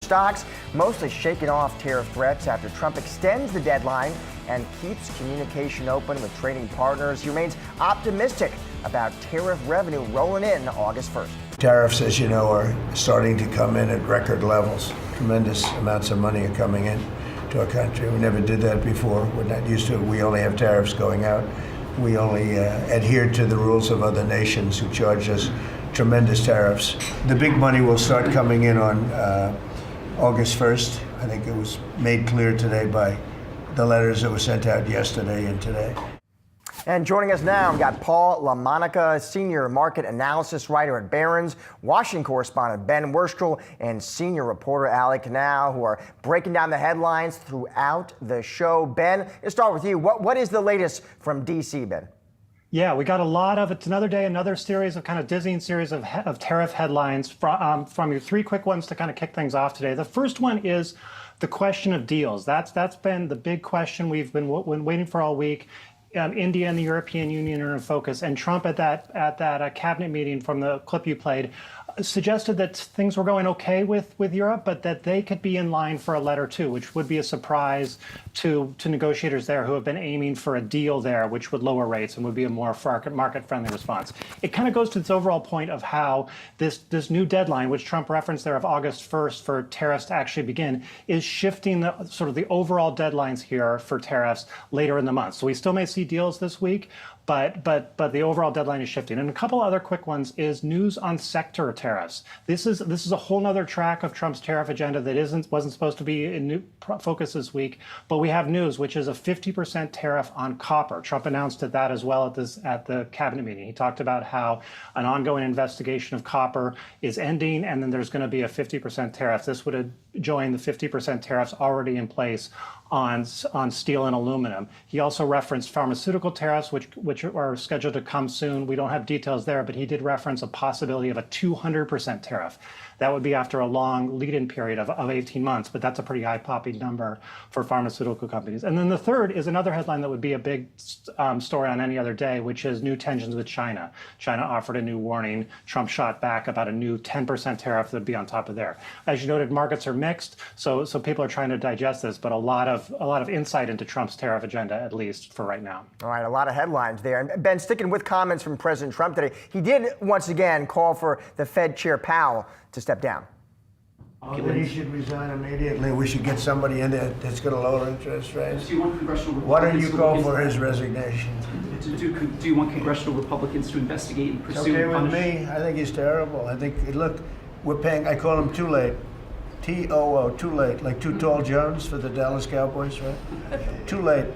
Stocks mostly shaking off tariff threats after Trump extends the deadline and keeps communication open with trading partners. He remains optimistic about tariff revenue rolling in August 1st. Tariffs, as you know, are starting to come in at record levels. Tremendous amounts of money are coming in to our country. We never did that before. We're not used to it. We only have tariffs going out. We only adhere to the rules of other nations who charge us tremendous tariffs. The big money will start coming in on August 1st. I think it was made clear today by the letters that were sent out yesterday and today. And joining us now, we've got Paul LaMonica, senior market analysis writer at Barron's, Washington correspondent Ben Wurstrel, and senior reporter Alec Canal, who are breaking down the headlines throughout the show. Ben, let's start with you. What is the latest from D.C., Ben? Yeah, we got a lot of, it's another day, another series of kind of dizzying series of tariff headlines from you. Three quick ones to kind of kick things off today. The first one is the question of deals. That's been the big question we've been waiting for all week. India and the European Union are in focus, and Trump at that cabinet meeting from the clip you played suggested that things were going okay with Europe, but that they could be in line for a letter too, which would be a surprise to negotiators there who have been aiming for a deal there, which would lower rates and would be a more market-friendly response. It kind of goes to this overall point of how this new deadline, which Trump referenced there of August 1st for tariffs to actually begin, is shifting the sort of the overall deadlines here for tariffs later in the month. So we still may see deals this week, but the overall deadline is shifting. And a couple other quick ones is news on sector tariffs. This is a whole nother track of Trump's tariff agenda that wasn't supposed to be in focus this week. But we have news, which is a 50% tariff on copper. Trump announced that as well at the cabinet meeting. He talked about how an ongoing investigation of copper is ending, and then there's going to be a 50% tariff. This would join the 50% tariffs already in place on steel and aluminum. He also referenced pharmaceutical tariffs, which are scheduled to come soon. We don't have details there, but he did reference a possibility of a 200% tariff. That would be after a long lead-in period of 18 months, but that's a pretty eye-popping number for pharmaceutical companies. And then the third is another headline that would be a big story on any other day, which is new tensions with China. China offered a new warning. Trump shot back about a new 10% tariff that would be on top of there. As you noted, markets are mixed, so people are trying to digest this, but a lot of insight into Trump's tariff agenda, at least for right now. All right, a lot of headlines there. And Ben, sticking with comments from President Trump today, he did once again call for the Fed Chair Powell to step down. He should resign immediately. We should get somebody in there that's going to lower interest rates. Do you want congressional Why don't Republicans you call for his resignation? Do you want congressional Republicans to investigate and pursue Okay and with punish? me. I think he's terrible. I think, look, we're paying, I call him too late. T-O-O, too late. Like Too Tall Jones for the Dallas Cowboys, right? Too late.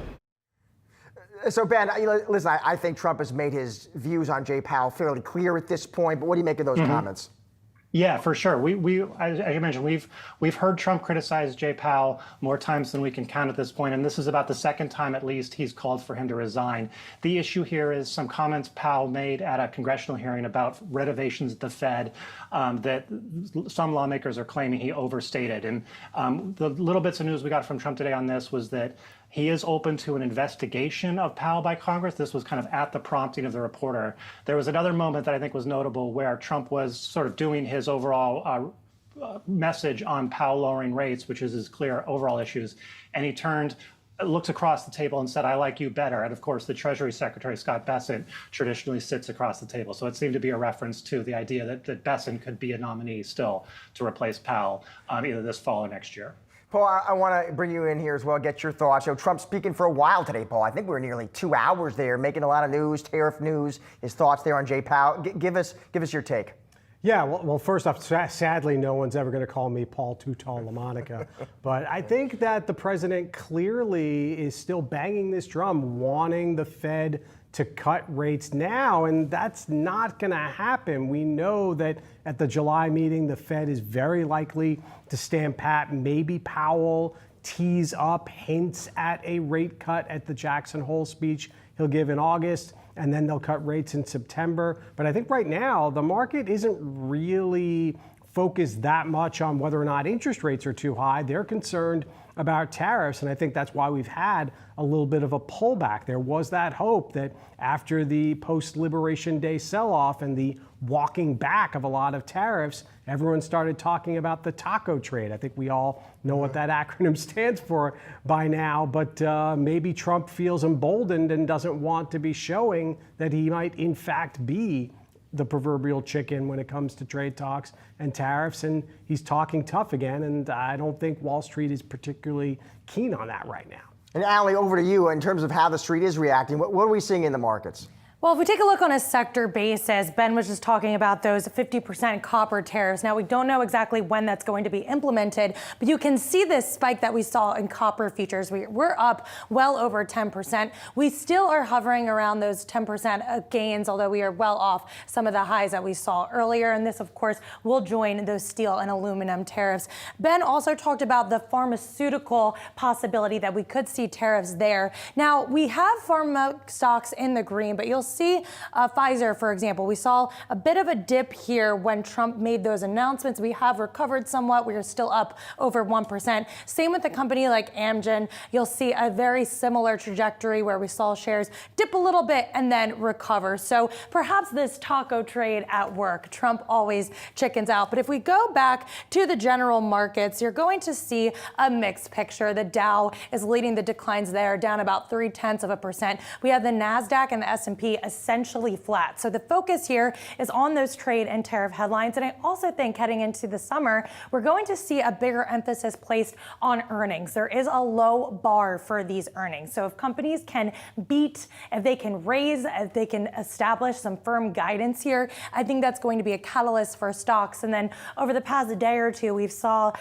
So, Ben, listen, I think Trump has made his views on Jay Powell fairly clear at this point, but what do you make of those comments? Yeah, for sure. We as you mentioned, we've heard Trump criticize Jay Powell more times than we can count at this point, and this is about the second time at least he's called for him to resign. The issue here is some comments Powell made at a congressional hearing about renovations at the Fed that some lawmakers are claiming he overstated. And the little bits of news we got from Trump today on this was that he is open to an investigation of Powell by Congress. This was kind of at the prompting of the reporter. There was another moment that I think was notable where Trump was sort of doing his overall message on Powell lowering rates, which is his clear overall issues. And he looked across the table and said, "I like you better." And of course, the Treasury Secretary, Scott Bessent, traditionally sits across the table. So it seemed to be a reference to the idea that Bessent could be a nominee still to replace Powell either this fall or next year. Paul, I want to bring you in here as well, get your thoughts. So Trump speaking for a while today, Paul. I think we were nearly 2 hours there, making a lot of news, tariff news, his thoughts there on Jay Powell. Give us your take. Yeah, well, first off, sadly, no one's ever going to call me Paul Too Tall LaMonica. But I think that the president clearly is still banging this drum, wanting the Fed to cut rates now, and that's not going to happen. We know that at the July meeting, the Fed is very likely to stand pat. Maybe Powell tees up hints at a rate cut at the Jackson Hole speech he'll give in August, and then they'll cut rates in September. But I think right now, the market isn't really focus that much on whether or not interest rates are too high. They're concerned about tariffs, and I think that's why we've had a little bit of a pullback. There was that hope that after the post-Liberation Day sell-off and the walking back of a lot of tariffs, everyone started talking about the taco trade. I think we all know what that acronym stands for by now, but maybe Trump feels emboldened and doesn't want to be showing that he might in fact be the proverbial chicken when it comes to trade talks and tariffs, and he's talking tough again, and I don't think Wall Street is particularly keen on that right now. And Ali, over to you in terms of how the street is reacting. What are we seeing in the markets? Well, if we take a look on a sector basis, Ben was just talking about those 50% copper tariffs. Now, we don't know exactly when that's going to be implemented, but you can see this spike that we saw in copper futures. We're up well over 10%. We still are hovering around those 10% gains, although we are well off some of the highs that we saw earlier. And this, of course, will join those steel and aluminum tariffs. Ben also talked about the pharmaceutical possibility that we could see tariffs there. Now, we have pharma stocks in the green, but you'll see Pfizer, for example. We saw a bit of a dip here when Trump made those announcements. We have recovered somewhat. We are still up over 1%. Same with a company like Amgen. You'll see a very similar trajectory where we saw shares dip a little bit and then recover. So perhaps this taco trade at work. Trump always chickens out. But if we go back to the general markets, you're going to see a mixed picture. The Dow is leading the declines there, down about 0.3%. We have the NASDAQ and the S&P essentially flat. So the focus here is on those trade and tariff headlines. And I also think heading into the summer, we're going to see a bigger emphasis placed on earnings. There is a low bar for these earnings. So if companies can beat, if they can raise, if they can establish some firm guidance here, I think that's going to be a catalyst for stocks. And then over the past day or two, we've saw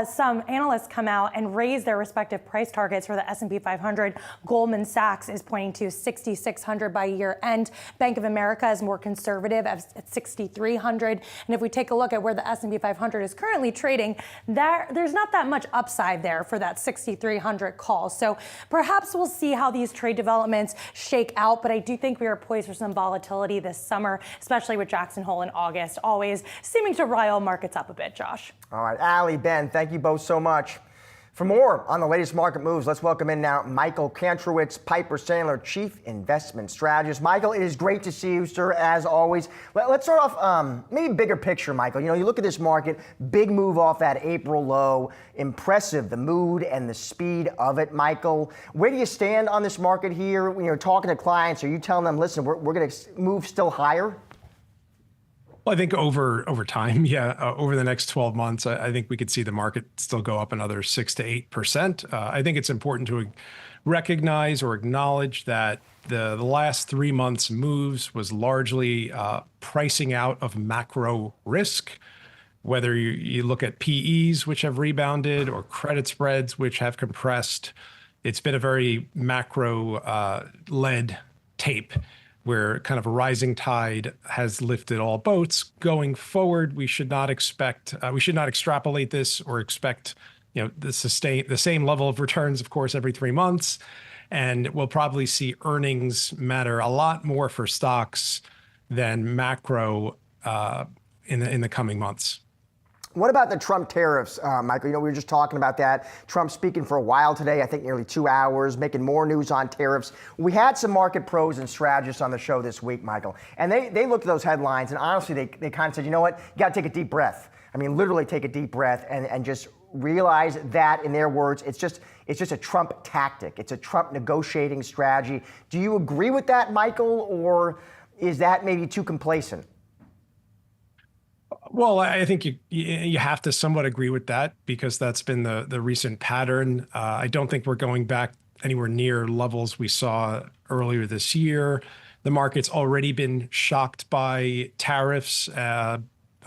some analysts come out and raise their respective price targets for the S&P 500. Goldman Sachs is pointing to 6,600 by year end. Bank of America is more conservative at 6,300. And if we take a look at where the S&P 500 is currently trading, there's not that much upside there for that 6,300 call. So perhaps we'll see how these trade developments shake out. But I do think we are poised for some volatility this summer, especially with Jackson Hole in August, always seeming to rile markets up a bit, Josh. All right, Ali, Ben, thank you both so much. For more on the latest market moves, let's welcome in now Michael Kantrowitz, Piper Sandler Chief Investment Strategist. Michael, it is great to see you, sir, as always. Let's start off maybe bigger picture, Michael. You know, you look at this market, big move off that April low. Impressive, the mood and the speed of it, Michael. Where do you stand on this market here? When you're talking to clients, are you telling them, listen, we're going to move still higher? Well, I think over time, over the next 12 months, I think we could see the market still go up another 6 to 8%. I think it's important to recognize or acknowledge that the last 3 months moves was largely pricing out of macro risk. Whether you look at PEs, which have rebounded, or credit spreads, which have compressed, it's been a very macro-led tape, where kind of a rising tide has lifted all boats. Going forward, we should not extrapolate this or expect, the same level of returns, of course, every 3 months. And we'll probably see earnings matter a lot more for stocks than macro in the coming months. What about the Trump tariffs, Michael? We were just talking about that. Trump speaking for a while today, I think nearly 2 hours, making more news on tariffs. We had some market pros and strategists on the show this week, Michael, and they looked at those headlines, and honestly, they kind of said, you know what, you got to take a deep breath. I mean, literally take a deep breath and just realize that, in their words, it's just a Trump tactic. It's a Trump negotiating strategy. Do you agree with that, Michael, or is that maybe too complacent? Well, I think you have to somewhat agree with that, because that's been the recent pattern. I don't think we're going back anywhere near levels we saw earlier this year. The market's already been shocked by tariffs.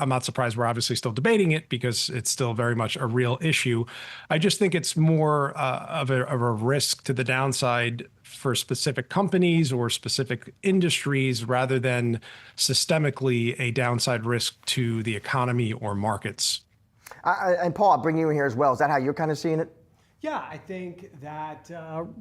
I'm not surprised we're obviously still debating it, because it's still very much a real issue. I just think it's more of a risk to the downside for specific companies or specific industries, rather than systemically a downside risk to the economy or markets. And Paul, I'll bring you in here as well. Is that how you're kind of seeing it? Yeah, I think that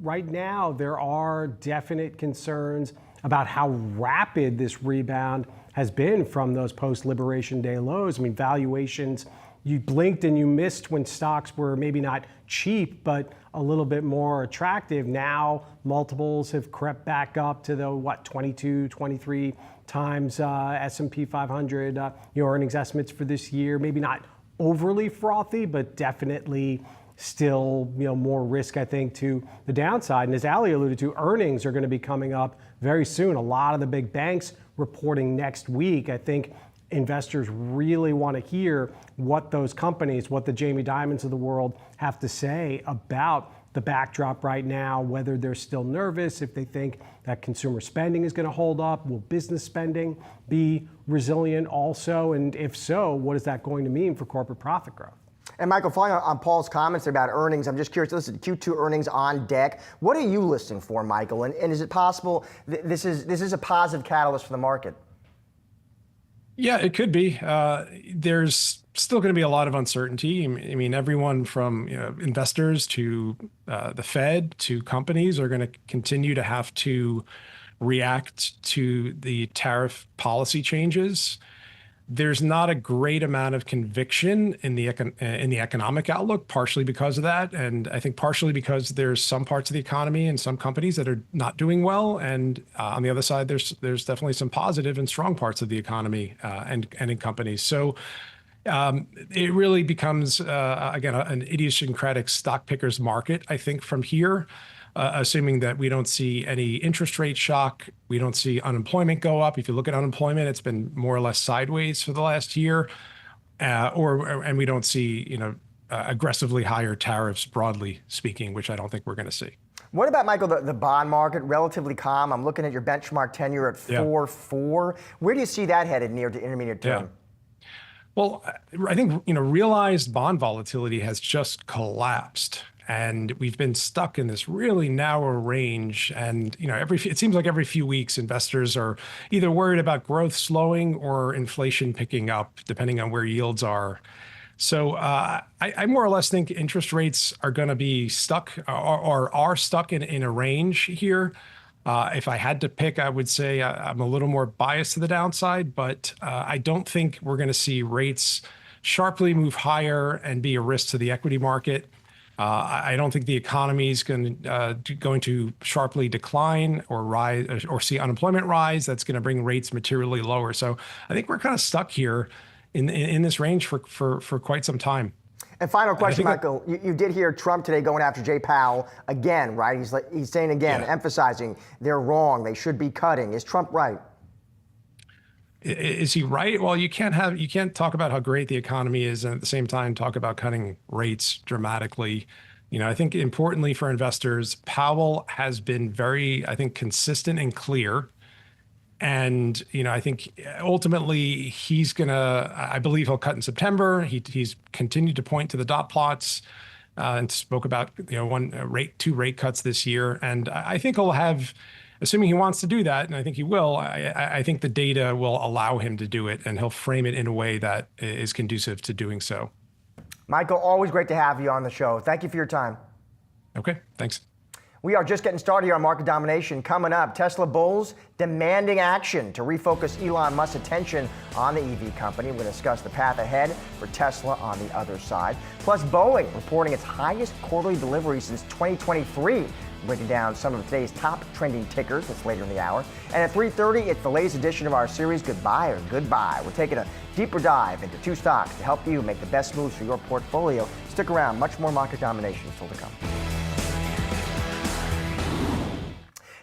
right now there are definite concerns about how rapid this rebound has been from those post-Liberation Day lows. I mean, valuations, you blinked and you missed when stocks were maybe not cheap, but a little bit more attractive. Now multiples have crept back up to the, 22, 23 times S&P 500 earnings estimates for this year. Maybe not overly frothy, but definitely still more risk, I think, to the downside. And as Ali alluded to, earnings are going to be coming up very soon. A lot of the big banks reporting next week. I think investors really want to hear what those companies, what the Jamie Dimons of the world have to say about the backdrop right now, whether they're still nervous, if they think that consumer spending is going to hold up, will business spending be resilient also? And if so, what is that going to mean for corporate profit growth? And Michael, following on Paul's comments about earnings, I'm just curious, listen, Q2 earnings on deck. What are you listening for, Michael? And is it possible this is a positive catalyst for the market? Yeah, it could be. There's still going to be a lot of uncertainty. I mean, everyone from investors to the Fed to companies are going to continue to have to react to the tariff policy changes. There's not a great amount of conviction in the economic outlook, partially because of that, and I think partially because there's some parts of the economy and some companies that are not doing well, and on the other side, there's definitely some positive and strong parts of the economy and in companies. So it really becomes again an idiosyncratic stock pickers market, I think, from here. Assuming that we don't see any interest rate shock, we don't see unemployment go up. If you look at unemployment, it's been more or less sideways for the last year, and we don't see aggressively higher tariffs, broadly speaking, which I don't think we're going to see. What about, Michael, the bond market? Relatively calm. I'm looking at your benchmark 10-year at 4.4. Where do you see that headed near to intermediate term? Yeah. Well, I think realized bond volatility has just collapsed. And we've been stuck in this really narrow range. And it seems like every few weeks, investors are either worried about growth slowing or inflation picking up, depending on where yields are. So I more or less think interest rates are going to be stuck or are stuck in a range here. If I had to pick, I would say I'm a little more biased to the downside, but I don't think we're going to see rates sharply move higher and be a risk to the equity market. I don't think the economy is going to sharply decline or rise or see unemployment rise. That's going to bring rates materially lower. So I think we're kind of stuck here in this range for quite some time. And final question, Michael. You did hear Trump today going after Jay Powell again, right? He's saying again, emphasizing they're wrong. They should be cutting. Is Trump right? Is he right? Well, you can't talk about how great the economy is and at the same time talk about cutting rates dramatically. I think importantly for investors, Powell has been very, consistent and clear. And, I think ultimately I believe he'll cut in September. He's continued to point to the dot plots and spoke about, two rate cuts this year. And I think he'll have, assuming he wants to do that, and I think he will, I think the data will allow him to do it, and he'll frame it in a way that is conducive to doing so. Michael, always great to have you on the show. Thank you for your time. Okay, thanks. We are just getting started here on Market Domination. Coming up, Tesla bulls demanding action to refocus Elon Musk's attention on the EV company. We're going to discuss the path ahead for Tesla on the other side. Plus, Boeing reporting its highest quarterly delivery since 2023. Breaking down some of today's top trending tickers. That's later in the hour. And at 3:30, it's the latest edition of our series, Goodbye or Goodbye. We're taking a deeper dive into two stocks to help you make the best moves for your portfolio. Stick around. Much more Market Domination still to come.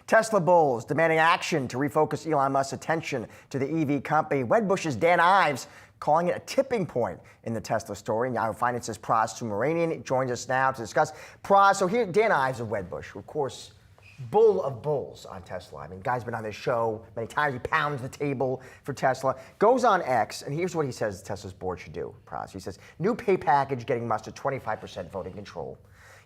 Tesla bulls demanding action to refocus Elon Musk's attention to the EV company. Wedbush's Dan Ives calling it a tipping point in the Tesla story. Yahoo Finance's Pras Subramanian joins us now to discuss. Pras, so here, Dan Ives of Wedbush, of course, bull of bulls on Tesla. I mean, guy's been on this show many times. He pounds the table for Tesla. Goes on X, and here's what he says Tesla's board should do, Pras. He says, new pay package getting Musk to 25% voting control.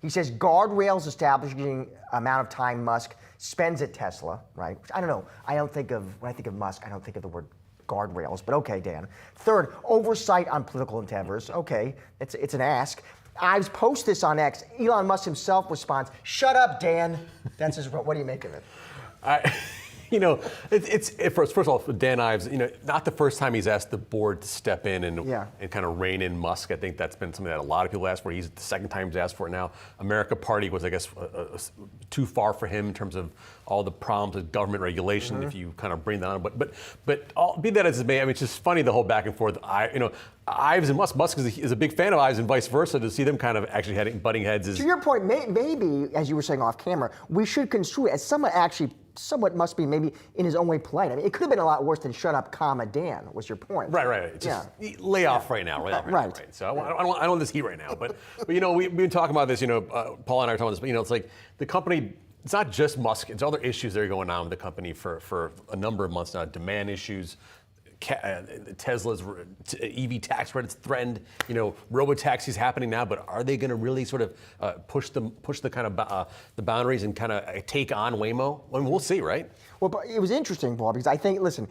He says guardrails establishing amount of time Musk spends at Tesla, right? I don't know. When I think of Musk, I don't think of the word guardrails, but okay, Dan. Third, oversight on political endeavors. Okay, it's an ask. Ives post this on X. Elon Musk himself responds, "Shut up, Dan." That's his. What do you make of it? First of all, for Dan Ives, not the first time he's asked the board to step in and kind of rein in Musk. I think that's been something that a lot of people asked for. He's the second time he's asked for it now. America Party was, I guess, too far for him in terms of all the problems with government regulation. If you kind of bring that on, but be that as it may, I mean, it's just funny the whole back and forth. Ives and Musk is a big fan of Ives and vice versa. To see them kind of actually butting heads is. To your point, maybe as you were saying off camera, we should construe it as someone actually. Somewhat must be maybe in his own way polite. I mean, it could have been a lot worse than "shut up, comma Dan." Was your point? Right. Just lay off right now. Right. So I don't want this heat right now. But we've been talking about this. Paul and I are talking about this. But it's like the company. It's not just Musk. It's other issues that are going on with the company for a number of months now. Demand issues. Tesla's EV tax credits threatened. Robotaxis happening now, but are they going to really sort of push the kind of the boundaries and kind of take on Waymo? I mean, we'll see, right? Well, but it was interesting, Paul, because I think, listen,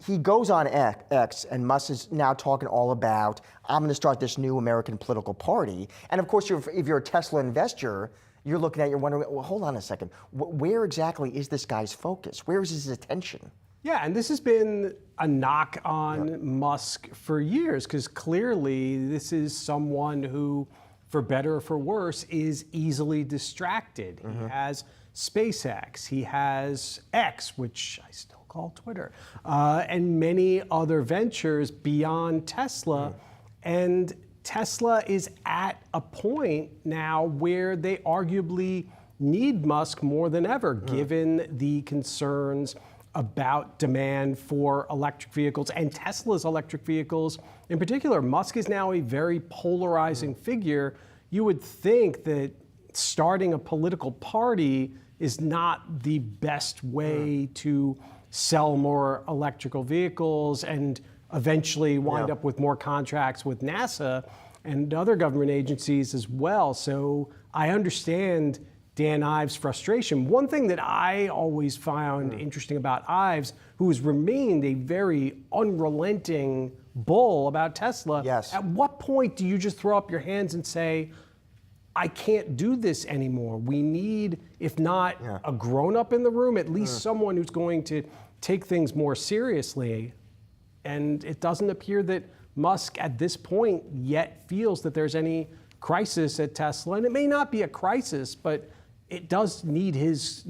he goes on X, and Musk is now talking all about, I'm going to start this new American political party. And of course, if you're a Tesla investor, you're looking at it, you're wondering, well, hold on a second. Where exactly is this guy's focus? Where is his attention? Yeah, and this has been a knock on Musk for years, because clearly this is someone who, for better or for worse, is easily distracted. He has SpaceX, he has X, which I still call Twitter, and many other ventures beyond Tesla. And Tesla is at a point now where they arguably need Musk more than ever, given the concerns about demand for electric vehicles and Tesla's electric vehicles in particular. Musk is now a very polarizing figure. You would think that starting a political party is not the best way to sell more electrical vehicles and eventually wind up with more contracts with NASA and other government agencies as well. So I understand Dan Ives' frustration. One thing that I always found interesting about Ives, who has remained a very unrelenting bull about Tesla, at what point do you just throw up your hands and say, I can't do this anymore? We need, if not a grown-up in the room, at least someone who's going to take things more seriously. And it doesn't appear that Musk at this point yet feels that there's any crisis at Tesla. And it may not be a crisis, but it does need his,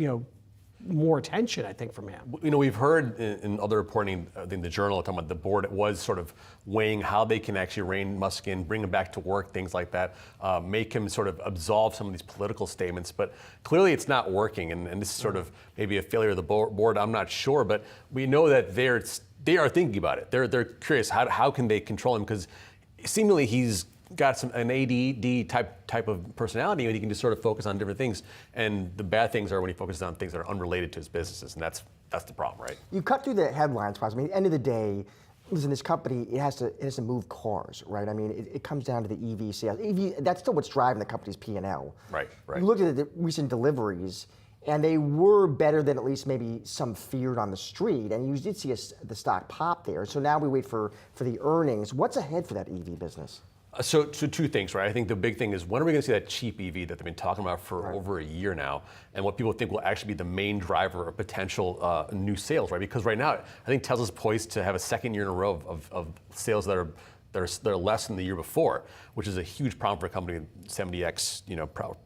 more attention, I think, from him. We've heard in other reporting, I think the Journal talking about the board, it was sort of weighing how they can actually rein Musk in, bring him back to work, things like that, make him sort of absolve some of these political statements. But clearly it's not working, and this is sort of maybe a failure of the board, I'm not sure, but we know that they are thinking about it. They're curious, how can they control him? Because seemingly he's got an ADD type of personality, and he can just sort of focus on different things. And the bad things are when he focuses on things that are unrelated to his businesses, and that's the problem, right? You cut through the headlines, I mean, at the end of the day, listen, this company, it has to move cars, right? I mean, it comes down to the EV sales. That's still what's driving the company's P&L. Right. You looked at the recent deliveries, and they were better than at least maybe some feared on the street, and you did see the stock pop there. So now we wait for the earnings. What's ahead for that EV business? So two things, right? I think the big thing is, when are we going to see that cheap EV that they've been talking about for over a year now, and what people think will actually be the main driver of potential new sales, right? Because right now, I think Tesla's poised to have a second year in a row of sales that are less than the year before, which is a huge problem for a company with 70x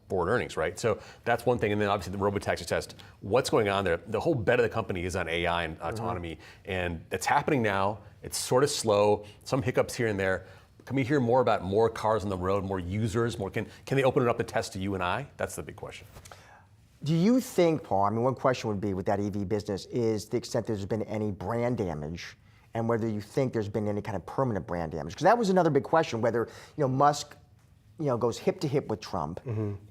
forward earnings, right? So that's one thing. And then obviously the robotaxi test. What's going on there? The whole bet of the company is on AI and autonomy, and it's happening now. It's sort of slow, some hiccups here and there. Can we hear more about more cars on the road, more users, more? Can they open it up to test to you and I? That's the big question. Do you think, Paul, I mean, one question would be with that EV business is the extent there's been any brand damage, and whether you think there's been any kind of permanent brand damage. Because that was another big question, whether Musk goes hip to hip with Trump,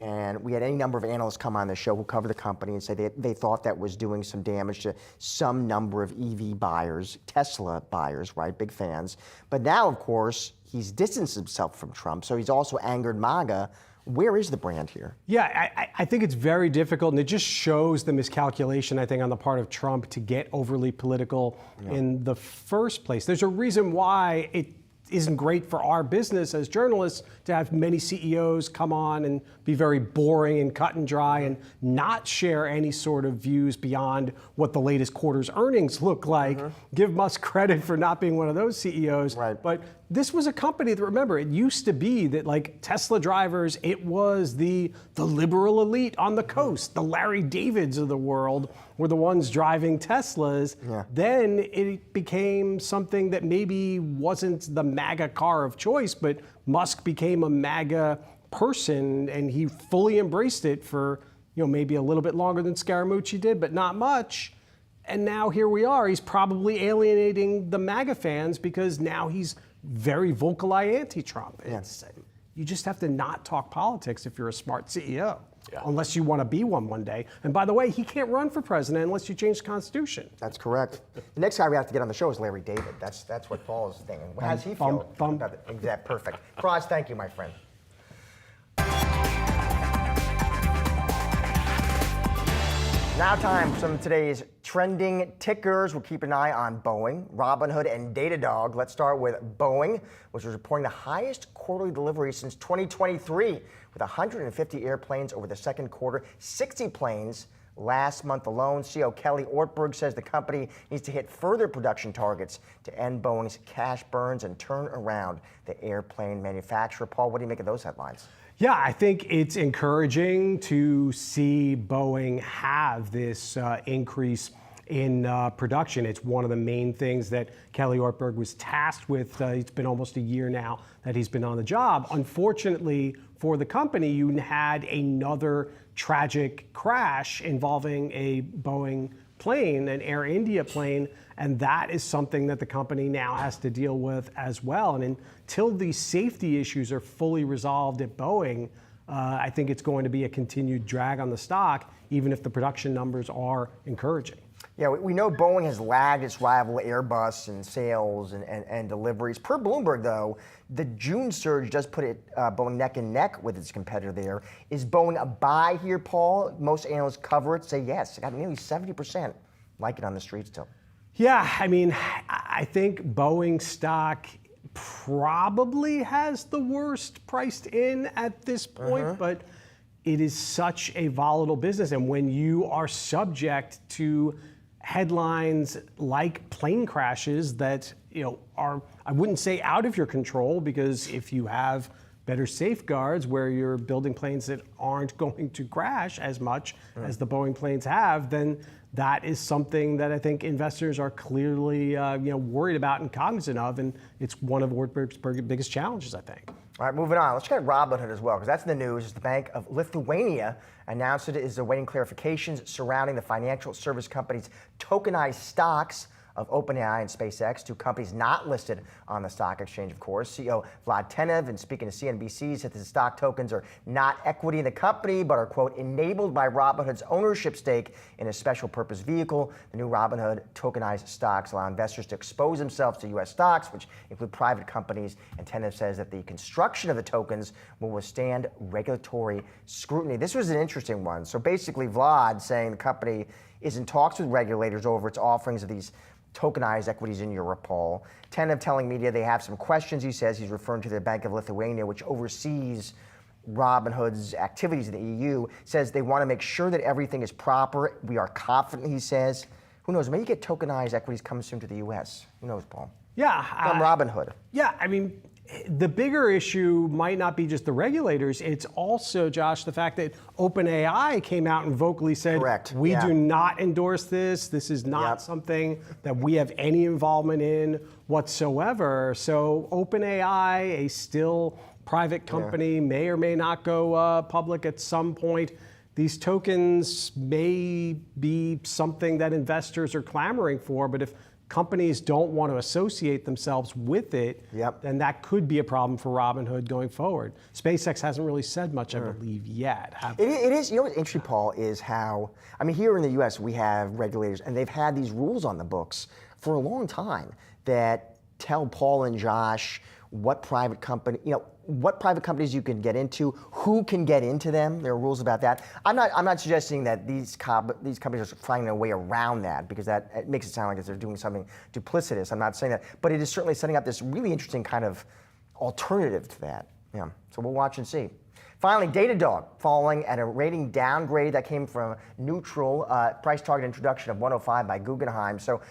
and we had any number of analysts come on the show who cover the company and say they thought that was doing some damage to some number of EV buyers, Tesla buyers, right, big fans. But now, of course, he's distanced himself from Trump, so he's also angered MAGA. Where is the brand here? Yeah, I think it's very difficult, and it just shows the miscalculation, I think, on the part of Trump to get overly political in the first place. There's a reason why isn't great for our business as journalists to have many CEOs come on and be very boring and cut and dry and not share any sort of views beyond what the latest quarter's earnings look like. Give Musk credit for not being one of those CEOs. Right. But this was a company that, remember, it used to be that like Tesla drivers, it was the liberal elite on the coast. The Larry Davids of the world were the ones driving Teslas. Yeah. Then it became something that maybe wasn't the MAGA car of choice, but Musk became a MAGA person, and he fully embraced it for maybe a little bit longer than Scaramucci did, but not much. And now here we are. He's probably alienating the MAGA fans because now he's very vocally anti-Trump. You just have to not talk politics if you're a smart CEO, unless you want to be one day. And by the way, he can't run for president unless you change the Constitution. That's correct. The next guy we have to get on the show is Larry David. That's what Paul is thinking. How does he feel about it? Exactly. Perfect. Cross, thank you, my friend. Now time for some of today's trending tickers. We'll keep an eye on Boeing, Robinhood, and Datadog. Let's start with Boeing, which is reporting the highest quarterly delivery since 2023, with 150 airplanes over the second quarter, 60 planes last month alone. CEO Kelly Ortberg says the company needs to hit further production targets to end Boeing's cash burns and turn around the airplane manufacturer. Paul, what do you make of those headlines? Yeah, I think it's encouraging to see Boeing have this increase in production. It's one of the main things that Kelly Ortberg was tasked with. It's been almost a year now that he's been on the job. Unfortunately for the company, you had another tragic crash involving a Boeing plane, an Air India plane, and that is something that the company now has to deal with as well. And until these safety issues are fully resolved at Boeing, I think it's going to be a continued drag on the stock, even if the production numbers are encouraging. Yeah, we know Boeing has lagged its rival Airbus in sales and deliveries. Per Bloomberg, though, the June surge does put Boeing neck and neck with its competitor there. Is Boeing a buy here, Paul? Most analysts cover it, say yes. It got nearly 70% like it on the street still. Yeah, I mean, I think Boeing stock probably has the worst priced in at this point, but it is such a volatile business. And when you are subject to headlines like plane crashes that are, I wouldn't say out of your control, because if you have better safeguards where you're building planes that aren't going to crash as much as the Boeing planes have, then that is something that I think investors are clearly worried about and cognizant of, and it's one of Ortberg's biggest challenges, I think. All right, moving on. Let's get Robinhood as well, because that's in the news. The Bank of Lithuania announced it is awaiting clarifications surrounding the financial service company's tokenized stocks of OpenAI and SpaceX, two companies not listed on the stock exchange, of course. CEO Vlad Tenev, and speaking to CNBC, said that the stock tokens are not equity in the company, but are, quote, enabled by Robinhood's ownership stake in a special purpose vehicle. The new Robinhood tokenized stocks allow investors to expose themselves to U.S. stocks, which include private companies. And Tenev says that the construction of the tokens will withstand regulatory scrutiny. This was an interesting one. So basically, Vlad saying the company is in talks with regulators over its offerings of these tokenized equities in Europe, Paul. Tenev telling media they have some questions. He says he's referring to the Bank of Lithuania, which oversees Robinhood's activities in the EU, says they want to make sure that everything is proper. We are confident, he says. Who knows? Maybe you get tokenized equities coming soon to the U.S. Who knows, Paul? Yeah. From Robinhood. Yeah, I mean, the bigger issue might not be just the regulators. It's also, Josh, the fact that OpenAI came out and vocally said, correct. We do not endorse this. This is not something that we have any involvement in whatsoever. So OpenAI, a still private company, may or may not go public at some point. These tokens may be something that investors are clamoring for, but if companies don't want to associate themselves with it, then that could be a problem for Robinhood going forward. SpaceX hasn't really said much, I believe, yet. It is, what's interesting, Paul, is how, here in the U.S. we have regulators, and they've had these rules on the books for a long time that tell Paul and Josh what private companies you can get into, who can get into them. There are rules about that. I'm not suggesting that these companies are finding a way around that, because it makes it sound like they're doing something duplicitous. I'm not saying that, but it is certainly setting up this really interesting kind of alternative to that. Yeah. So we'll watch and see. Finally, Datadog falling at a rating downgrade that came from neutral, price target introduction of 105 by Guggenheim. So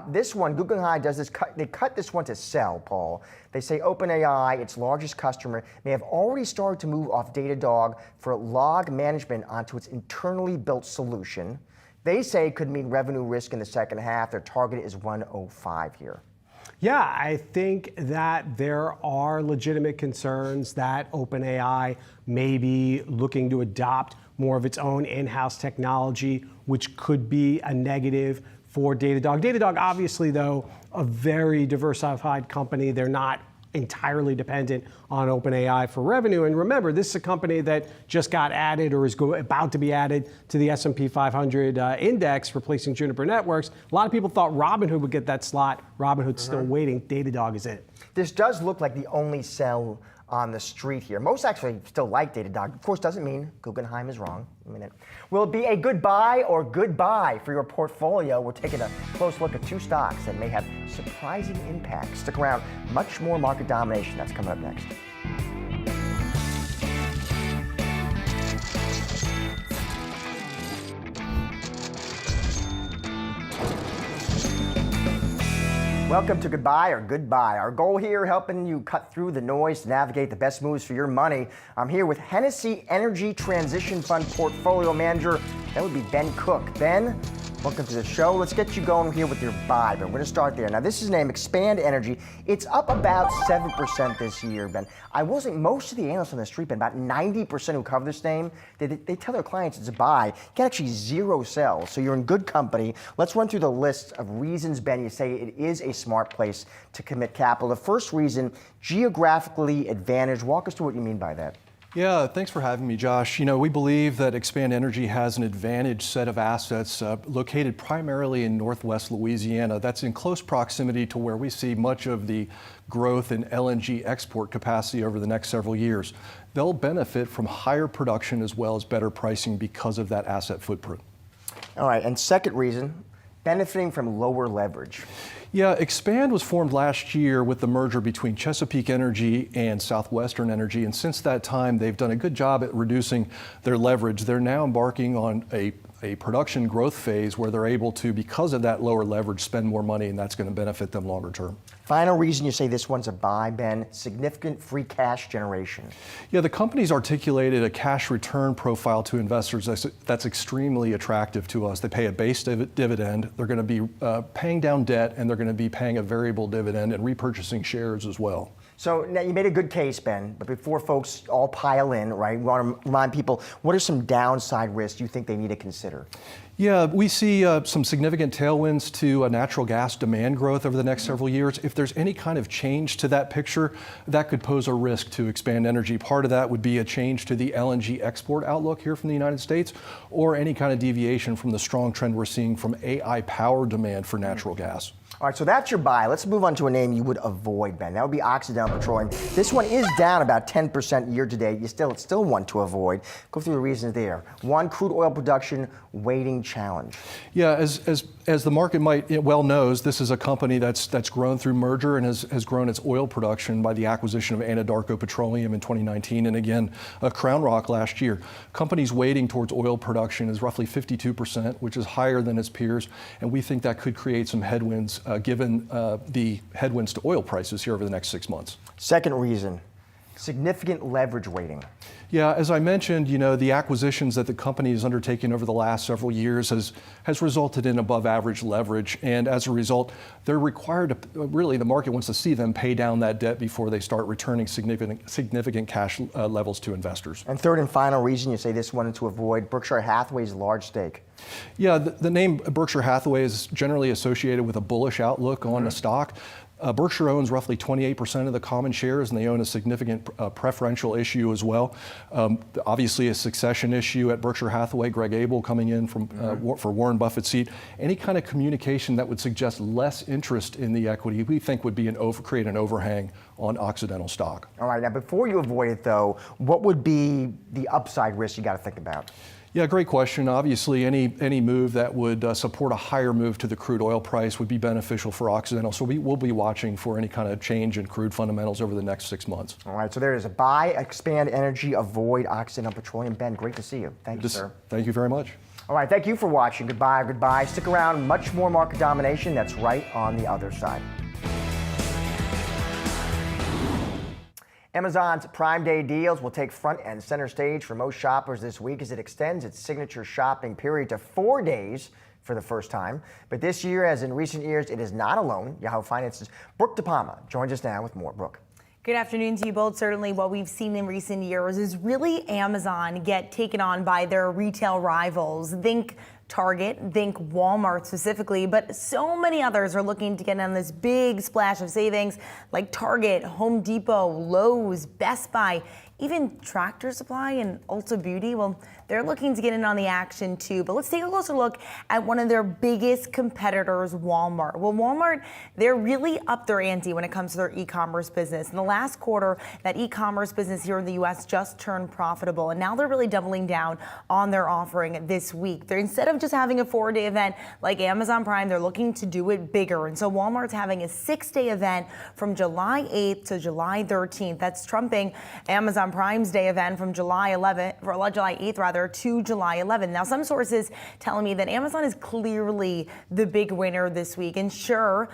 this one, Guggenheim does this, they cut this one to sell, Paul. They say OpenAI, its largest customer, may have already started to move off Datadog for log management onto its internally built solution. They say it could mean revenue risk in the second half. Their target is 105 here. Yeah, I think that there are legitimate concerns that OpenAI may be looking to adopt more of its own in-house technology, which could be a negative for Datadog. Datadog, obviously, though, a very diversified company. They're not entirely dependent on OpenAI for revenue. And remember, this is a company that just got added or is about to be added to the S&P 500 index, replacing Juniper Networks. A lot of people thought Robinhood would get that slot. Robinhood's still waiting. Datadog is it. This does look like the only sell on the street here. Most actually still like Datadog. Of course, doesn't mean Guggenheim is wrong. Will it be a good buy or goodbye for your portfolio? We're taking a close look at two stocks that may have surprising impacts. Stick around. Much more market domination. That's coming up next. Welcome to Goodbye or Goodbye. Our goal here, helping you cut through the noise to navigate the best moves for your money. I'm here with Hennessy Energy Transition Fund Portfolio Manager. That would be Ben Cook. Ben, welcome to the show. Let's get you going here with your buy, but we're going to start there. Now, this is named Expand Energy. It's up about 7% this year, Ben. I will say most of the analysts on the street, Ben, about 90% who cover this name, they tell their clients it's a buy. You get actually zero sells, so you're in good company. Let's run through the list of reasons, Ben, you say it is a smart place to commit capital. The first reason, geographically advantaged. Walk us through what you mean by that. Yeah, thanks for having me, Josh. You know, we believe that Expand Energy has an advantaged set of assets located primarily in Northwest Louisiana. That's in close proximity to where we see much of the growth in LNG export capacity over the next several years. They'll benefit from higher production as well as better pricing because of that asset footprint. All right, and second reason, benefiting from lower leverage. Yeah, Expand was formed last year with the merger between Chesapeake Energy and Southwestern Energy, and since that time, they've done a good job at reducing their leverage. They're now embarking on a production growth phase where they're able to, because of that lower leverage, spend more money, and that's going to benefit them longer term. Final reason you say this one's a buy, Ben, significant free cash generation. Yeah, the company's articulated a cash return profile to investors that's extremely attractive to us. They pay a base dividend, they're going to be paying down debt, and they're going to be paying a variable dividend and repurchasing shares as well. So now you made a good case, Ben, but before folks all pile in, right, we want to remind people, what are some downside risks you think they need to consider? Yeah, we see some significant tailwinds to natural gas demand growth over the next several years. If there's any kind of change to that picture, that could pose a risk to Expand Energy. Part of that would be a change to the LNG export outlook here from the United States, or any kind of deviation from the strong trend we're seeing from AI power demand for natural gas. All right, so that's your buy. Let's move on to a name you would avoid, Ben. That would be Occidental Petroleum. This one is down about 10% year to date. It's still one to avoid. Go through the reasons there. One, crude oil production waiting challenge. Yeah, as the market might well knows, this is a company that's grown through merger and has grown its oil production by the acquisition of Anadarko Petroleum in 2019, and again, Crown Rock last year. Company's weighting towards oil production is roughly 52%, which is higher than its peers, and we think that could create some headwinds given the headwinds to oil prices here over the next 6 months. Second reason, significant leverage weighting. Yeah, as I mentioned, you know, the acquisitions that the company has undertaken over the last several years has resulted in above average leverage, and as a result, they're required to, really the market wants to see them pay down that debt before they start returning significant cash levels to investors. And third and final reason you say this one to avoid, Berkshire Hathaway's large stake. Yeah, the name Berkshire Hathaway is generally associated with a bullish outlook on a stock. Berkshire owns roughly 28% of the common shares, and they own a significant preferential issue as well. Obviously, a succession issue at Berkshire Hathaway, Greg Abel coming in from for Warren Buffett's seat. Any kind of communication that would suggest less interest in the equity, we think would be create an overhang on Occidental stock. All right, now before you avoid it though, what would be the upside risk you got to think about? Yeah, great question. Obviously, any move that would support a higher move to the crude oil price would be beneficial for Occidental. So we'll be watching for any kind of change in crude fundamentals over the next 6 months. All right, so there is a buy, expand energy, avoid Occidental Petroleum. Ben, great to see you. Thank you, sir. Thank you very much. All right, thank you for watching. Goodbye, goodbye. Stick around, much more market domination. That's right on the other side. Amazon's Prime Day deals will take front and center stage for most shoppers this week as it extends its signature shopping period to 4 days for the first time. But this year, as in recent years, it is not alone. Yahoo Finance's Brooke DePalma joins us now with more. Brooke. Good afternoon to you both. Certainly what we've seen in recent years is really Amazon get taken on by their retail rivals. Think Target, think Walmart specifically, but so many others are looking to get on this big splash of savings like Target, Home Depot, Lowe's, Best Buy, even Tractor Supply and Ulta Beauty. Well, they're looking to get in on the action too. But let's take a closer look at one of their biggest competitors, Walmart. Well, Walmart, they're really up their ante when it comes to their e-commerce business. In the last quarter, that e-commerce business here in the U.S. just turned profitable, and now they're really doubling down on their offering this week. They're, instead of just having a 4-day event like Amazon Prime, they're looking to do it bigger. And so Walmart's having a 6-day event from July 8th to July 13th. That's trumping Amazon Prime's Day event from July 8th to July 11th. Now, some sources telling me that Amazon is clearly the big winner this week. And sure,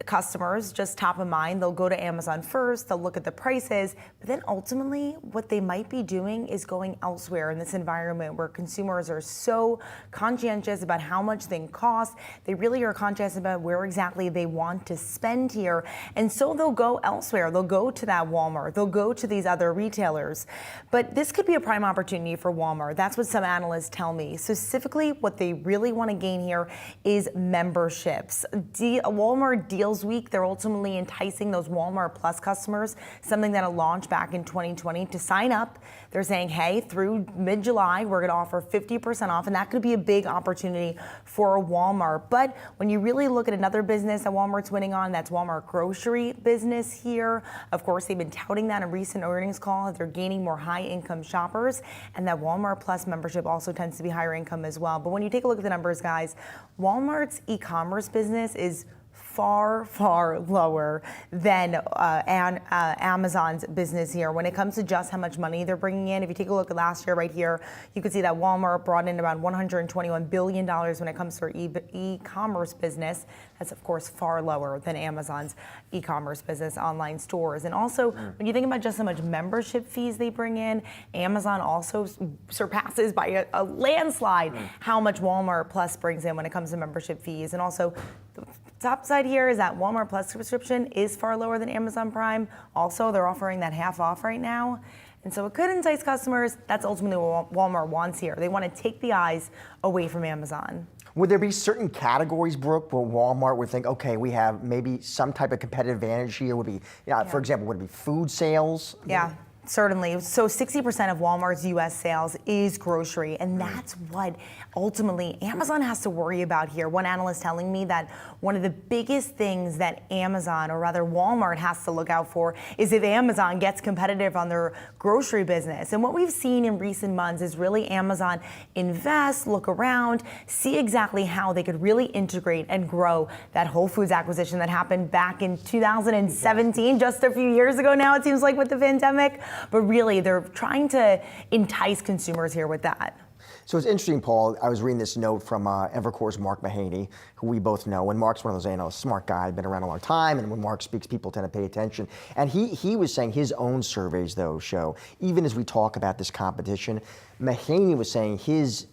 customers, just top of mind, they'll go to Amazon first, they'll look at the prices, but then ultimately what they might be doing is going elsewhere in this environment where consumers are so conscientious about how much things cost. They really are conscious about where exactly they want to spend here. And so they'll go elsewhere. They'll go to that Walmart. They'll go to these other retailers. But this could be a prime opportunity for Walmart. That's what some analysts tell me. Specifically, what they really want to gain here is memberships. Walmart Deals Week, they're ultimately enticing those Walmart Plus customers, something that'll launch back in 2020, to sign up. They're saying, hey, through mid-July, we're going to offer 50% off, and that could be a big opportunity for Walmart. But when you really look at another business that Walmart's winning on, that's Walmart grocery business here. Of course, they've been touting that in recent earnings call, that they're gaining more high-income shoppers, and that Walmart Plus membership also tends to be higher income as well. But when you take a look at the numbers, guys, Walmart's e-commerce business is far, far lower than Amazon's business here. When it comes to just how much money they're bringing in, if you take a look at last year right here, you can see that Walmart brought in around $121 billion when it comes to their e-commerce business. That's, of course, far lower than Amazon's e-commerce business, online stores. And also, when you think about just how much membership fees they bring in, Amazon also surpasses by a landslide how much Walmart Plus brings in when it comes to membership fees. And also, the top side here is that Walmart Plus subscription is far lower than Amazon Prime. Also, they're offering that half off right now. And so it could entice customers. That's ultimately what Walmart wants here. They want to take the eyes away from Amazon. Would there be certain categories, Brooke, where Walmart would think, okay, we have maybe some type of competitive advantage here? Would be, for example, would it be food sales? Yeah. Certainly. So 60% of Walmart's U.S. sales is grocery, and that's what ultimately Amazon has to worry about here. One analyst telling me that one of the biggest things that Amazon, or rather Walmart, has to look out for is if Amazon gets competitive on their grocery business. And what we've seen in recent months is really Amazon invest, look around, see exactly how they could really integrate and grow that Whole Foods acquisition that happened back in 2017, just a few years ago now, it seems like, with the pandemic. But really, they're trying to entice consumers here with that. So it's interesting, Paul. I was reading this note from Evercore's Mark Mahaney, who we both know. And Mark's one of those analysts, smart guy, been around a long time. And when Mark speaks, people tend to pay attention. And he was saying his own surveys, though, show, even as we talk about this competition, Mahaney was saying his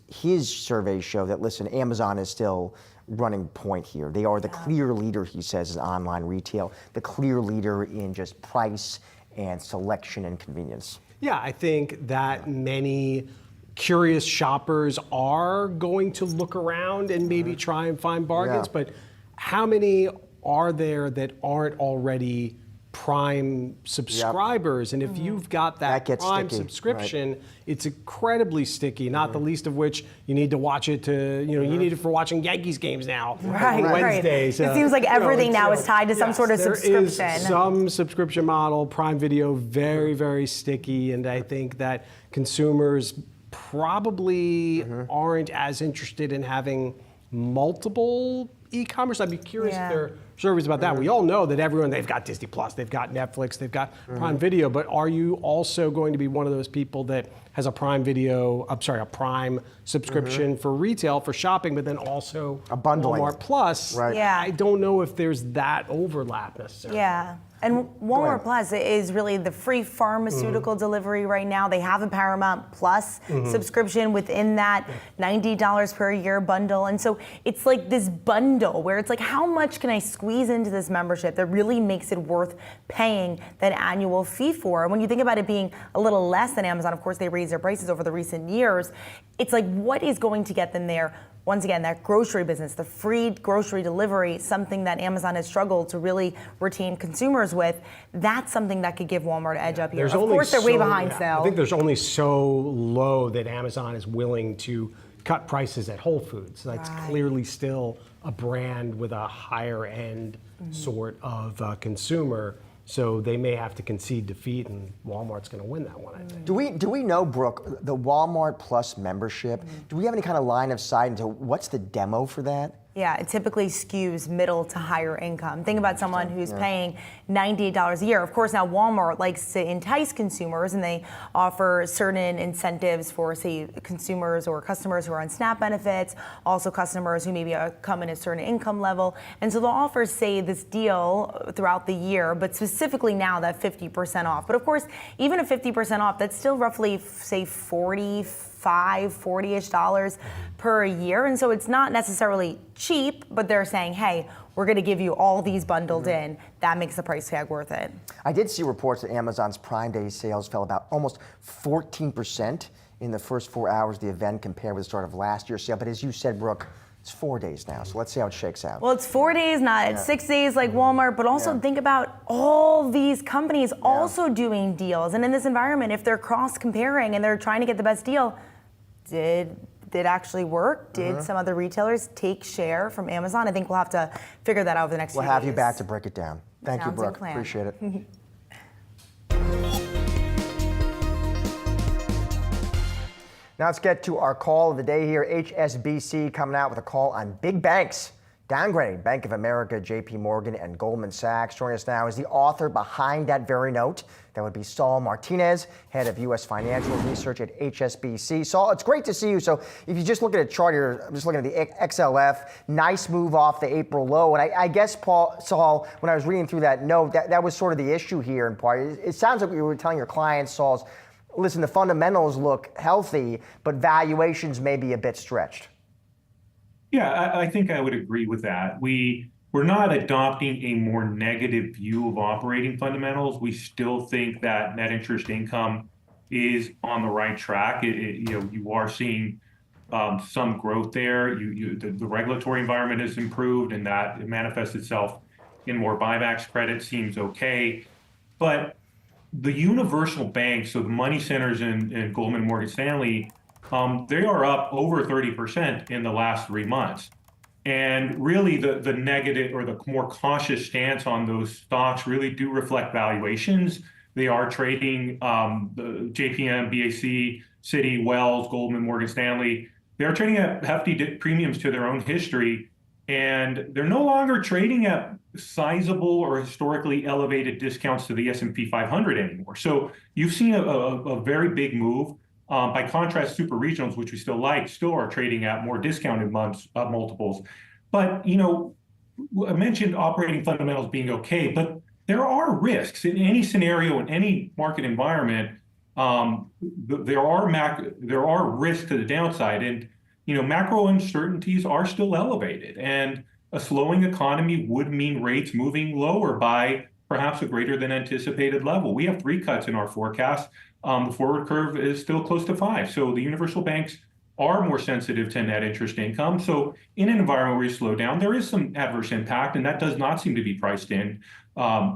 surveys show that, listen, Amazon is still running point here. They are the clear leader, he says, in online retail, the clear leader in just price and selection and convenience. Yeah, I think that many curious shoppers are going to look around and maybe try and find bargains, but how many are there that aren't already Prime subscribers? And if you've got that Prime sticky, subscription, it's incredibly sticky, not the least of which you need to watch it to, you need it for watching Yankees games now. Right, Wednesdays. It seems like everything now is tied to some sort of subscription. There is some subscription model, Prime Video, very, very sticky. And I think that consumers probably aren't as interested in having multiple e-commerce. I'd be curious if there are surveys about that. We all know that they've got Disney Plus, they've got Netflix, they've got Prime Video, but are you also going to be one of those people that has a Prime subscription for retail, for shopping, but then also a bundling. Walmart Plus? Right. Yeah. I don't know if there's that overlap necessarily. Yeah. And Walmart Plus is really the free pharmaceutical delivery right now. They have a Paramount Plus subscription within that $90 per year bundle. And so it's like this bundle where it's like, how much can I squeeze into this membership that really makes it worth paying that annual fee for? And when you think about it being a little less than Amazon, of course, they raised their prices over the recent years. It's like, what is going to get them there? Once again, that grocery business, the free grocery delivery, something that Amazon has struggled to really retain consumers with, that's something that could give Walmart an edge up here. Of course, they're way behind still. I think there's only so low that Amazon is willing to cut prices at Whole Foods. That's clearly still a brand with a higher end sort of consumer. So they may have to concede defeat, and Walmart's going to win that one, I think. Do we know, Brooke, the Walmart Plus membership, do we have any kind of line of sight into what's the demo for that? Yeah, it typically skews middle to higher income. Think about someone who's paying $98 a year. Of course, now Walmart likes to entice consumers, and they offer certain incentives for, say, consumers or customers who are on SNAP benefits, also customers who maybe come in a certain income level. And so they'll offer, say, this deal throughout the year, but specifically now that 50% off. But of course, even at 50% off, that's still roughly, say, $40-ish per year. And so it's not necessarily cheap, but they're saying, hey, we're going to give you all these bundled in. That makes the price tag worth it. I did see reports that Amazon's Prime Day sales fell about almost 14% in the first 4 hours of the event compared with the start of last year's sale. But as you said, Brooke, it's 4 days now, so let's see how it shakes out. Well, it's 4 days, not 6 days like Walmart, but also think about all these companies also doing deals. And in this environment, if they're cross-comparing and they're trying to get the best deal, did it actually work? Did some other retailers take share from Amazon? I think we'll have to figure that out over the next few days. We'll have you back to break it down. Thank you, Sounds like a Brooke. plan. Appreciate it. Now let's get to our call of the day here. HSBC coming out with a call on big banks, downgrading Bank of America, JP Morgan, and Goldman Sachs. Joining us now is the author behind that very note. That would be Saul Martinez, head of U.S. Financial Research at HSBC. Saul, it's great to see you. So if you just look at a chart here, I'm just looking at the XLF, nice move off the April low. And I guess, Saul, when I was reading through that note, that was sort of the issue here in part. It sounds like you were telling your clients, Saul, listen, the fundamentals look healthy, but valuations may be a bit stretched. Yeah, I think I would agree with that. We're not adopting a more negative view of operating fundamentals. We still think that net interest income is on the right track. You are seeing some growth there. The regulatory environment has improved, and that it manifests itself in more buybacks. Credit seems okay, but the universal banks, so the money centers in Goldman, Morgan Stanley, they are up over 30% in the last 3 months. And really the negative or the more cautious stance on those stocks really do reflect valuations. They are trading the JPM, BAC, Citi, Wells, Goldman, Morgan Stanley. They're trading at hefty premiums to their own history. And they're no longer trading at sizable or historically elevated discounts to the S&P 500 anymore. So you've seen a very big move. By contrast, super regionals, which we still like, still are trading at more discounted multiples. But, I mentioned operating fundamentals being okay, but there are risks in any scenario, in any market environment. There are risks to the downside, and macro uncertainties are still elevated. And a slowing economy would mean rates moving lower by perhaps a greater than anticipated level. We have 3 cuts in our forecast. The forward curve is still close to 5. So the universal banks are more sensitive to net interest income. So in an environment where you slow down, there is some adverse impact, and that does not seem to be priced in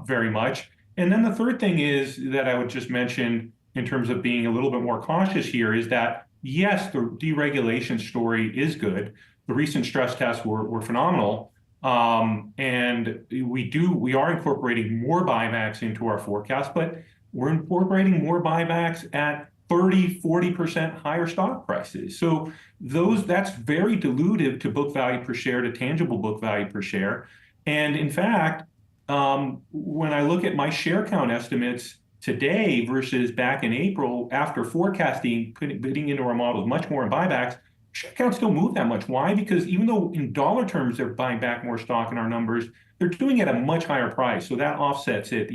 very much. And then the third thing is that I would just mention in terms of being a little bit more cautious here is that, yes, the deregulation story is good. The recent stress tests were phenomenal. And we are incorporating more buybacks into our forecast, but we're incorporating more buybacks at 30, 40% higher stock prices. So that's very dilutive to book value per share, to tangible book value per share. And in fact, when I look at my share count estimates today versus back in April, after forecasting, putting into our models much more in buybacks, share count still move that much. Why? Because even though in dollar terms they're buying back more stock in our numbers, they're doing it at a much higher price. So that offsets it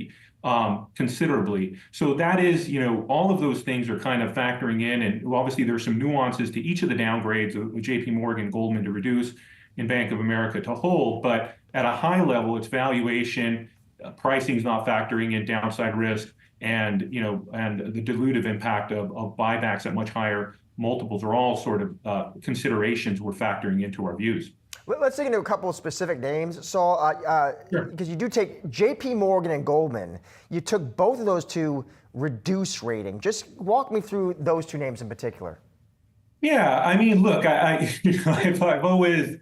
considerably. So that is, all of those things are kind of factoring in. And obviously there's some nuances to each of the downgrades of JP Morgan, Goldman to reduce, and Bank of America to hold. But at a high level, it's valuation, pricing is not factoring in downside risk, and the dilutive impact of buybacks at much higher multiples are all sort of considerations we're factoring into our views. Let's dig into a couple of specific names, Saul, because you do take JP Morgan and Goldman. You took both of those to reduce rating. Just walk me through those two names in particular. Yeah, I mean, look, I've always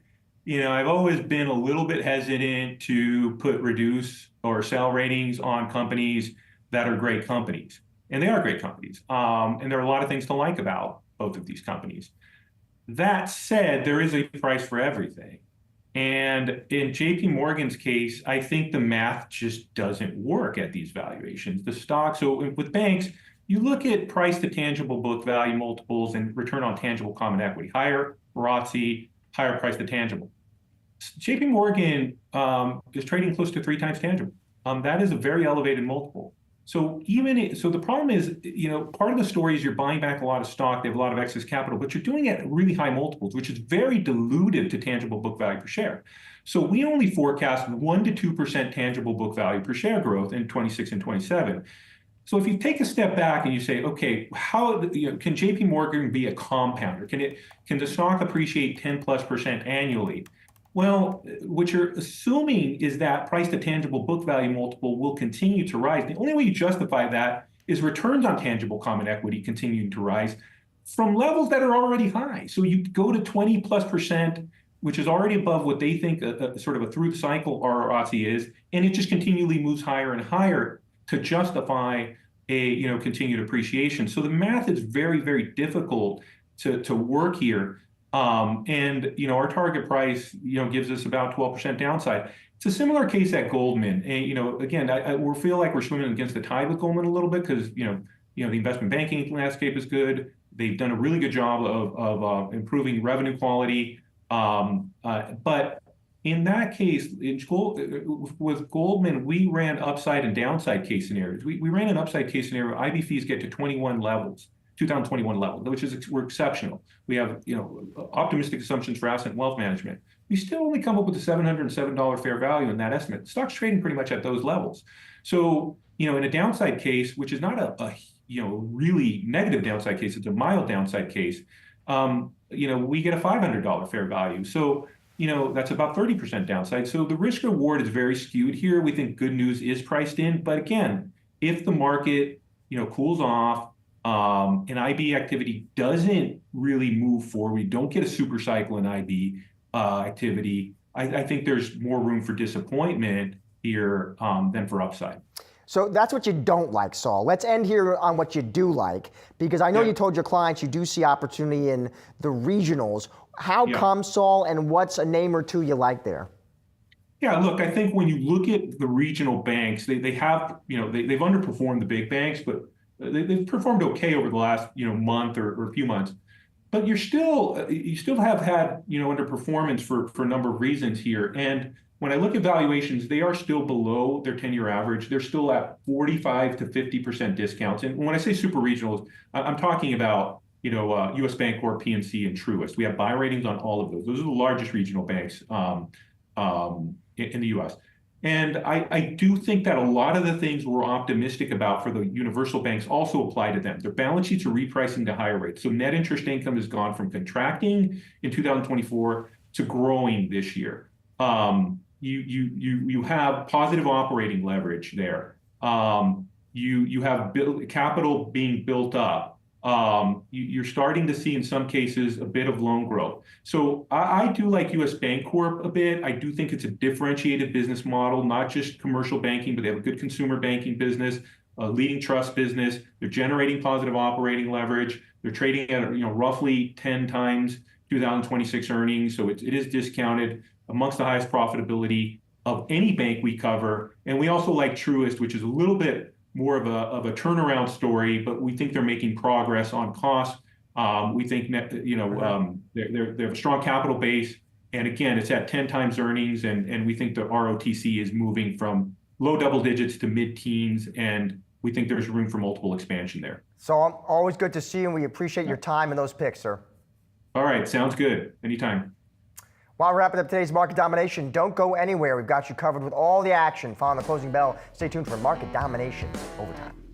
been a little bit hesitant to put reduce or sell ratings on companies that are great companies, and they are great companies, and there are a lot of things to like about both of these companies. That said, there is a price for everything. And in JP Morgan's case, I think the math just doesn't work at these valuations. The stock, so with banks, you look at price to tangible book value multiples and return on tangible common equity, higher ROTCE, higher price to tangible. JP Morgan is trading close to 3 times tangible. That is a very elevated multiple. So the problem is, part of the story is you're buying back a lot of stock, they have a lot of excess capital, but you're doing it at really high multiples, which is very dilutive to tangible book value per share. So we only forecast 1 to 2% tangible book value per share growth in 26 and 27. So if you take a step back and you say, okay, how can JP Morgan be a compounder? Can the stock appreciate 10+% annually? Well, what you're assuming is that price to tangible book value multiple will continue to rise. The only way you justify that is returns on tangible common equity continuing to rise from levels that are already high. So you go to 20+%, which is already above what they think sort of a through the cycle ROTCE is, and it just continually moves higher and higher to justify a continued appreciation. So the math is very, very difficult to work here. Our target price, gives us about 12% downside. It's a similar case at Goldman. And, again, we feel like we're swimming against the tide with Goldman a little bit because, the investment banking landscape is good. They've done a really good job of improving revenue quality. But in that case, with Goldman, we ran upside and downside case scenarios. We ran an upside case scenario. IB fees get to 2021 level, which is we're exceptional. We have optimistic assumptions for asset and wealth management. We still only come up with a $707 fair value in that estimate. The stock's trading pretty much at those levels. So in a downside case, which is not a really negative downside case, it's a mild downside case. We get a $500 fair value. So that's about 30% downside. So the risk reward is very skewed here. We think good news is priced in, but again, if the market cools off, and IB activity doesn't really move forward, we don't get a super cycle in IB activity, I think there's more room for disappointment here than for upside. So that's what you don't like, Saul. Let's end here on what you do like, because I know you told your clients you do see opportunity in the regionals. How come, Saul, and what's a name or two you like there? Yeah, look, I think when you look at the regional banks, they have, they've underperformed the big banks, but they've performed okay over the last month or a few months, but you still have had underperformance for a number of reasons here. And when I look at valuations, they are still below their 10-year average. They're still at 45 to 50% discounts. And when I say super regionals, I'm talking about U.S. Bancorp, PNC, and Truist. We have buy ratings on all of those. Those are the largest regional banks in the U.S. And I do think that a lot of the things we're optimistic about for the universal banks also apply to them. Their balance sheets are repricing to higher rates. So net interest income has gone from contracting in 2024 to growing this year. You have positive operating leverage there. You have capital being built up. You're starting to see, in some cases, a bit of loan growth. So I do like U.S. Bancorp a bit. I do think it's a differentiated business model, not just commercial banking, but they have a good consumer banking business, a leading trust business. They're generating positive operating leverage. They're trading at roughly 10 times 2026 earnings. So it is discounted, amongst the highest profitability of any bank we cover. And we also like Truist, which is a little bit more of a turnaround story, but we think they're making progress on costs. We think they have a strong capital base, and again, it's at 10 times earnings, and we think the ROTC is moving from low double digits to mid-teens, and we think there's room for multiple expansion there. So always good to see you, and we appreciate your time and those picks, sir. All right, sounds good. Anytime. While we're wrapping up today's Market Domination, don't go anywhere. We've got you covered with all the action following the closing bell. Stay tuned for Market Domination Overtime.